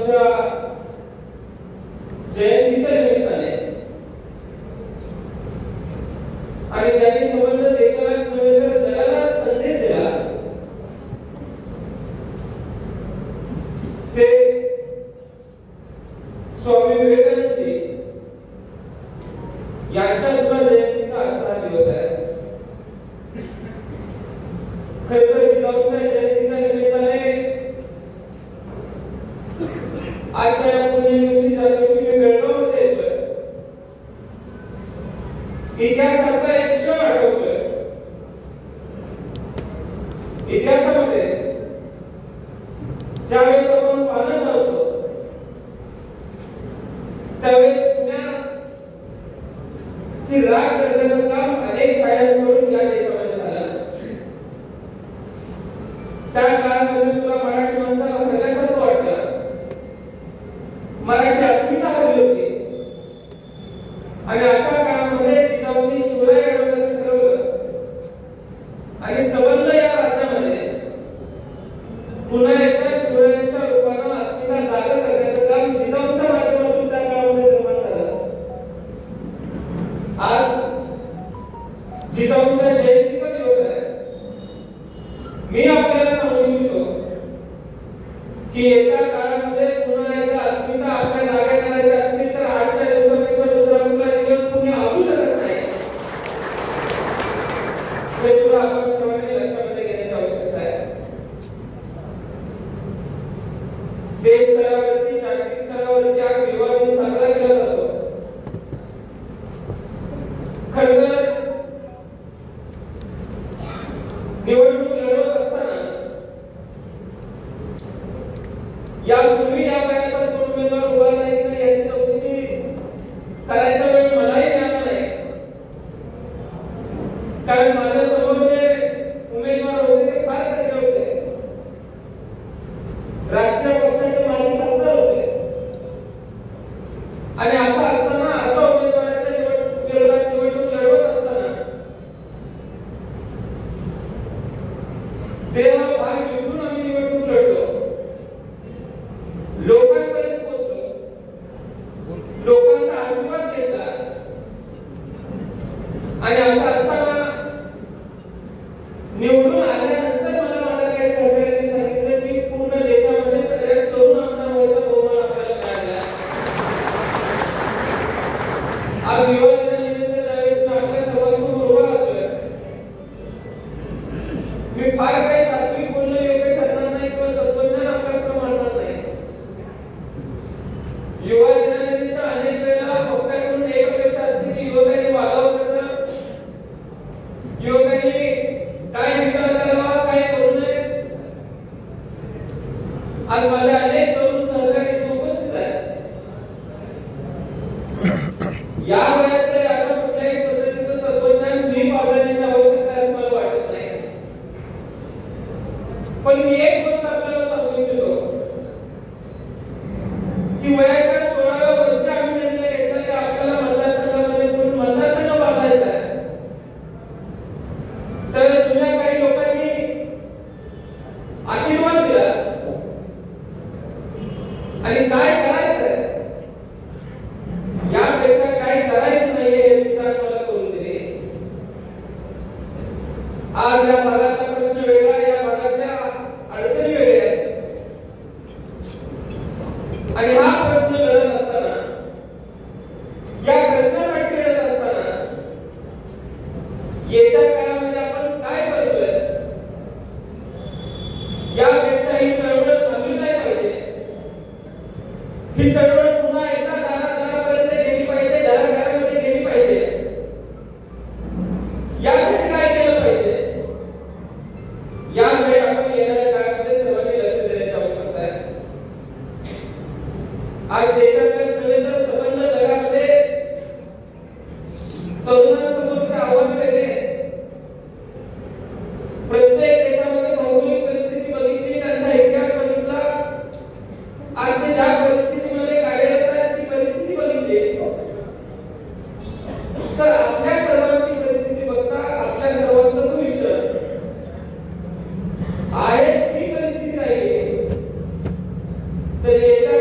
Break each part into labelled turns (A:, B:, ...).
A: जिजाऊंच्या जयंतीच्या निमित्ताने आणि त्यांनी संबंध देशाला संबंध जगाला संदेश दिला ते स्वामी विवेकानंदजी यांच्या सुद्धा जयंतीचा आजचा दिवस आहे. खरं तर जिजाऊंच्या जयंतीच्या निमित्ताने आजच्या या पुण्य दिवशी ज्या दिवशी मी बेळगावमध्ये येतोय इतिहासाचा एक क्षण आठवतोय. इतिहासामध्ये ज्यावेळेस आपण पाहणं चालतो त्यावेळेस पुण्याची राख करण्याचं काम अनेक शाळांकडून या देशामध्ये झालं. त्या काळामध्ये सुद्धा मराठी माणसाला हरल्यासारखं वाटलं. मराठी अस्मिता हरली होती आणि अशा काळामध्ये जिजाऊंनी शिवराय घडवण्याचं ठरवलं आणि संबंध या राज्यामध्ये पुन्हा एकदा शिवरायांच्या रूपानं अस्मिता जागा करण्याचं काम जिजाऊंच्या माध्यमातून त्या काळामध्ये निर्माण झालं. आज जिजाऊंच्या जयंतीचा दिवस आहे. मी आपल्याला सांगू इच्छितो की एका काळामध्ये पुन्हा एकदा अस्मिता आपल्या जागा करायची असतील तर आजच्या दिवसापेक्षा दुसरा कुठला दिवस पुणे असू शकत नाही. हे सुद्धा आपण सर्वांनी लक्षामध्ये घेण्याची आवश्यकता आहे. देश स्तरावरती जागतिक स्तरावरती आज युवा दिन साजरा केला जातो. खरं तर निवडणूक लढवत असताना यापूर्वी या वयात कोण उमेदवार उभा नाही का याची चौकशी करायचा वेळ मलाही मिळाला नाही. कारण माझ्या समोर जे उमेदवार होते ते फार तज्ञ होते. राष्ट्रीय पक्षाचे माजी खासदार होते आणि असं असताना अशा उमेदवाराच्या विरोधात निवडणूक लढवत असताना देह भाग विसरून आम्ही निवडणूक लढलो. लोकांपर्यंत पोहोचलो. लोकांचा आशीर्वाद घेतला आणि असं असताना निवडून आल्यानंतर मला माझ्या काही सहकार्यांनी सांगितलं की पूर्ण देशामध्ये सगळ्यात तरुण आमदार व्हायचा बहुमान आपल्याला मिळाला. आज युवा दिनानिमित्त ज्यावेळेस मी आपल्या सर्वांसमोर उभा राहतोय मी फार काही तात्विक बोलणं योग्य ठरणार नाही किंवा तत्वज्ञान आपल्याकडे मांडणार नाही. युवा दिनानिमित्त अनेक वेळेला वक्त्यांकडून एक अपेक्षा असते की युवकांनी वागावं कसं, युवकांनी काय विचार करावा, काय करू नये. आज माझे अनेक तरुण सहकारी उपस्थित आहेत. या वयात तरी अशा कुठल्याही पद्धतीचं तत्वज्ञान मी पाळण्याची आवश्यकता आहे असं मला वाटत नाही. पण मी एक गोष्ट आपल्याला सांगू इच्छितो की वयाच्या 16व्या वर्षी आम्ही निर्णय घेतला की आपल्याला मतदारसंघामध्ये कोण मतदारसंघ बांधायचा आहे. तर जुन्या काही लोकांनी आशीर्वाद दिला आणि काय करायचंय यापेक्षा काय करायचं नाहीये याची जाण मला करून दिली. आज या भागातला प्रश्न वेगळा, या भागातल्या अडचणी वेगळ्या आहेत आणि हा प्रश्न लढत असताना, या प्रश्नासाठी लढत असताना येत्या काळामध्ये आपण काय करतोय यापेक्षा ही चळवळ थांबली नाही पाहिजे. ही चळवळ पुन्हा एकदा घरापर्यंत गेली पाहिजे, घराघरामध्ये गेली पाहिजे. यासाठी काय केलं पाहिजे यावेळी आपण येणाऱ्या काळामध्ये सर्वांनी लक्ष देण्याची आवश्यकता आहे. आज देशातल्या सगळीकडे संबंध जगामध्ये तरुणांसमोरचे आव्हान वेगळे. प्रत्येक देशामध्ये भौगोलिक परिस्थिती बघितली, त्यांचा इतिहास बघितला, आज ते ज्या परिस्थितीमध्ये कार्यरत आहेत ती परिस्थिती बघितली तर आपल्या सर्वांची परिस्थिती बघता आपल्या सर्वांचं भविष्य आहे ती परिस्थिती राहिली तर येत्या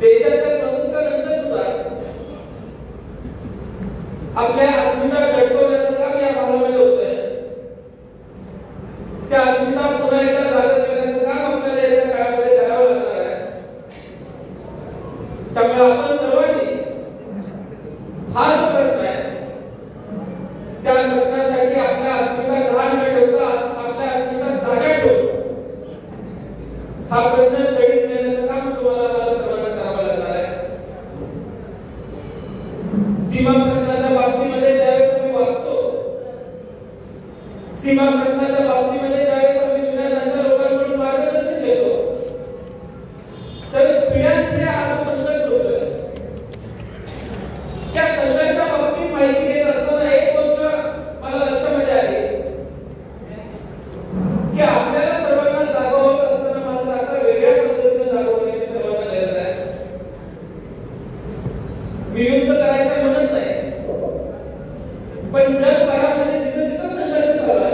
A: देशाच्या स्वातंत्र्यानंतर सुद्धा आपल्या अस्मिता घडवण्याचं काम या भागामध्ये होतंय. त्या अस्मिता पुन्हा एकदा जागृत करण्याचं काम आपल्याला या काळामध्ये करावं लागणार आहे. त्यामुळे आपण सर्वांनी हा जो प्रश्न आहे त्या प्रश्नासाठी आपल्या अस्मिता लहान न ठेवता आपल्या अस्मिता जागा ठेवून हा प्रश्न तडीस नेण्याचं काम तुम्हाला मला सर्वांना करावं लागणार आहे. सीमा प्रश्नाच्या बाबतीमध्ये ज्यावेळेस आम्ही वाचतो, सीमा प्रश्नाच्या बाबतीमध्ये ज्यावेळेस आम्ही जुन्या जाणत्या लोकांकडून मार्गदर्शन घेतो, तर पिढ्यानपिढ्या हा संघर्ष होतोय. त्या संघर्षा बाबतीत माहिती घेत असताना एक गोष्ट मला लक्षामध्ये आली की आपल्याला सर्वांना जागा होत असताना मात्र आता वेगळ्या पद्धतीने जागा होण्याची सर्वांना गरज आहे. मी युद्ध करायचं म्हणत नाही, पण जगभरामध्ये जिथं जिथं संघर्ष झाला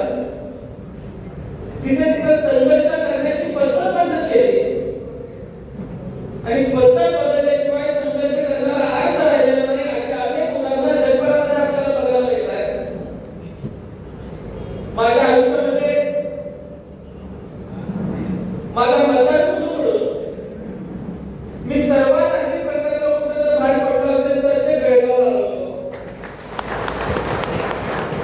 A: तिथे तिथं संघर्ष करण्याची पद्धत बदलत गेली आणि पद्धत बदलल्याशिवाय संघर्ष करणारा अर्थ राहिलेला नाही. अशा अनेक उदाहरणं जगभरामध्ये आपल्याला बघायला मिळत आहेत. माझ्या आयुष्यामध्ये माझा मतदारसंघ सोडून मी सर्वात आधी प्रचाराला कुठे जर बाहेर पडलो असेल तर ते बेळगावला आलो होतो.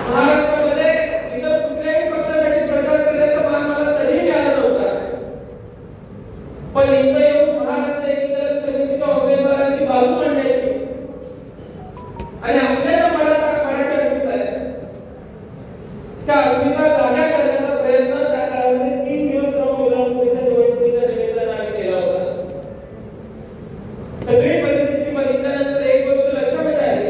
A: महाराष्ट्रामध्ये इतर कुठल्याही पक्षासाठी प्रचार करण्याचा मान मला कधीही मिळाला नव्हता, पण इथं येऊन महाराष्ट्र एकीकरण समितीच्या उमेदवारांची बाजू मांडण्याची आणि आपल्या ज्या मराठी अस्मिता आहे त्या अस्मिता जागा करण्याचा प्रयत्न त्या काळामध्ये 3 दिवस राहून विधानसभेच्या निवडणुकीच्या निमित्तानं आम्ही केला होता. सगळी परिस्थिती बघितल्यानंतर एक गोष्ट लक्षामध्ये आली.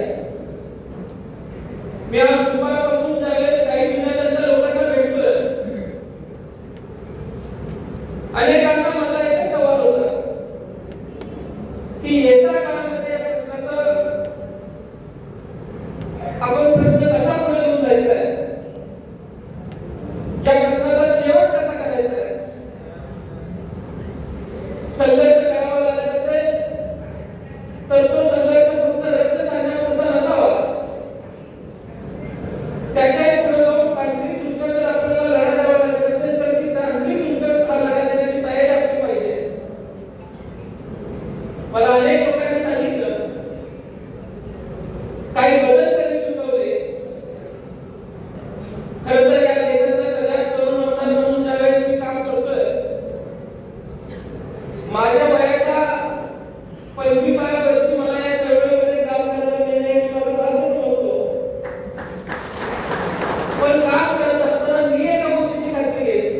A: मी आज दुपारपासून ज्यावेळेस काही महिन्यानंतर लोकांना भेटतोय, अनेकांना मला एक सवाल होता की येत्या काळामध्ये या प्रश्नाचा आपण प्रश्न कसा पुढे घेऊन जायचा आहे, या प्रश्नाचा शेवट कसा करायचा आहे. संघर्ष करावा लागत असेल तर तो संघर्ष फक्त रक्त सांडण्यापुरता नसावा. त्याच्याही पुढे जाऊन तांत्रिकदृष्ट्या जर आपल्याला लढा द्यावा लागत असेल तर ती तांत्रिकदृष्ट्या लढा देण्याची तयारी आपली पाहिजे. मला अनेक लोकांनी सांगितलं, काही बदल त्यांनी सुचवले. खरं तर या देशातल्या सगळ्यात तरुण आमदार म्हणून ज्यावेळेस मी काम करतोय, माझ्या वयाच्या 25व्या वर्षी मला या चळवळीमध्ये काम करायला मिळण्याची मला भाग्यच नसतो. पण काम करत असताना मी एका गोष्टीची खात्री घेतली,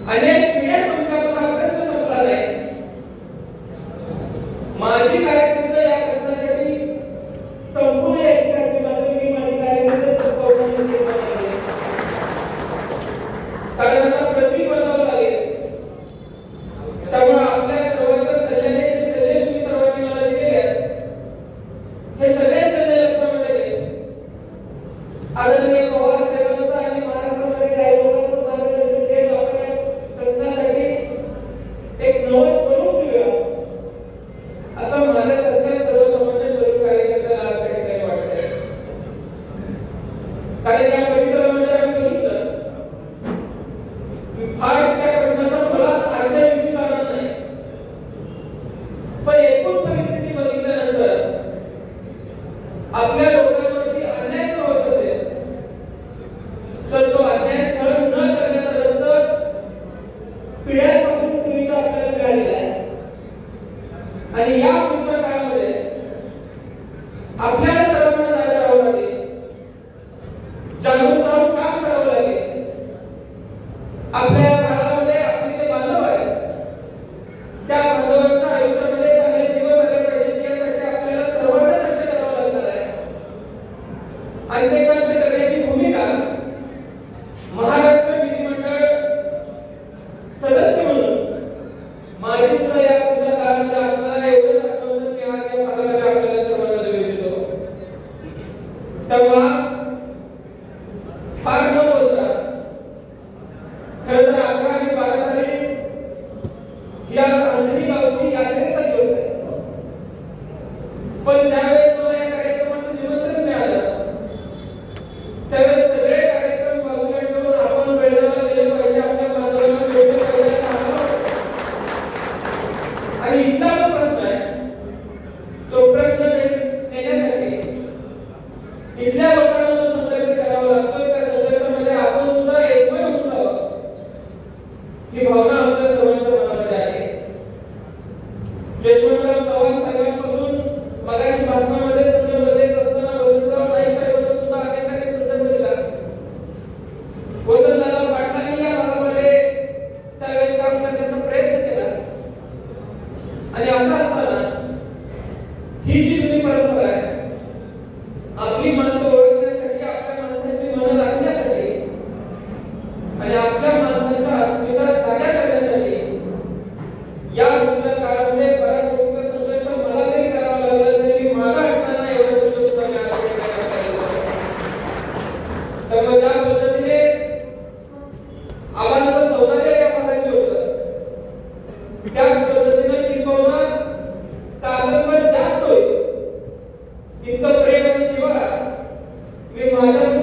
A: अनेक पिढ्या संपल्या पण हा प्रश्न संपला नाही. माझी कारकीर्द या प्रश्नासाठी संपूर्ण याची खात्री मात्र मी माझी कारकीर्द संपवण्याची केली आहे. कारण आता प्रतीक बदलावं लागेल. त्यामुळे आपल्या सर्वांच्या सल्ल्याने जे सल्ले तुम्ही सर्वांनी मला दिलेले आहेत, हे सगळे सल्ले लक्षामध्ये घे. आदरणीय पवार साहेबांचा आणि महाराष्ट्रामध्ये काही लोकांचं मार्गदर्शन घेत आपण या प्रश्नासाठी एक नवं स्वरूप देऊया असं माझ्यासारख्या सर्वसामान्य तरुण कार्यकर्त्याला आज त्या ठिकाणी वाटतंय. कारण या परिसरामध्ये आम्ही बघितलं फार त्या प्रश्नाचा मला आजच्या दिवशी जाणार नाही, पण एकूण परिस्थिती बघितल्यानंतर आपल्या लोकांवरती अन्याय जर होत असेल तर तो अन्याय सहन न करण्याचा दत्त पिढ्यांपासून पूर्वीचा आपल्याला मिळालेला आहे. आणि या पुढच्या काळामध्ये आपल्याला सर्वांना जागा राहावं लागेल, जागरूक राहून काम करावं लागेल. आपल्या भागामध्ये आपले जे बांधव आहेत त्या बांधवांच्या आयुष्यामध्ये चांगले दिवस आले पाहिजेत यासाठी आपल्याला सर्वांना कष्ट करावं लागणार आहे. आणि ते कष्ट करण्याची भूमिका महाराष्ट्र विधिमंडळ सदस्य म्हणून माझी सुद्धा या पुढच्या काळामध्ये असणार आहे. एवढंच आश्वासन मी आज या भागामध्ये आपल्याला सर्वांना देऊ इच्छितो. तेव्हा फार न बोलता खरं तर 11 आणि 12 तारीख या अंधरी गावची पण ज्यावेळेस मला या कार्यक्रमाचं निमंत्रण मिळालं त्यावेळेस सगळे कार्यक्रम बाजूला ठेवून आपण बेळगावला गेले पाहिजे, आपल्या बांधवांना भेटलं पाहिजे आणि इथला जो प्रश्न आहे तो प्रश्न नेण्यासाठी इथल्या लोकांना जो संघर्ष करावा लागतो त्या संघर्षामध्ये आपण सुद्धा एकमय होऊन जावं ही भावना आमच्या सर्वांच्या मनामध्ये आहे. यशवंतराव चव्हाण साहेबांपासून मगाशी भाषणामध्ये संदर्भ देत असताना वसंतराव नाईक साहेबांचा सुद्धा अनेकांनी संदर्भ दिला. वसंतदादा पाटलांनी या भागामध्ये त्यावेळेस काम करण्याचा प्रयत्न केला आणि असं असताना ही जी जुनी परंपरा आहे आपली माणसं ओळखण्यासाठी, आपल्या माणसांची मनं राखण्यासाठी आणि आपल्या माणसांच्या अस्मिता जाग्या करण्यासाठी या पुढच्या काळामध्ये पराकोटीचा संघर्ष मला जरी करावा लागला तरी मी मागा हटणार नाही एवढं शब्द सुद्धा मी आज त्यामुळे ज्या पद्धतीने आव्हानाचं सौंदर्य या भागाचे होतं त्याच पद्धतीने किंबहुना कादंबर जास्त होईल इतकं प्रेम आणि जिव्हाळा मी माझ्या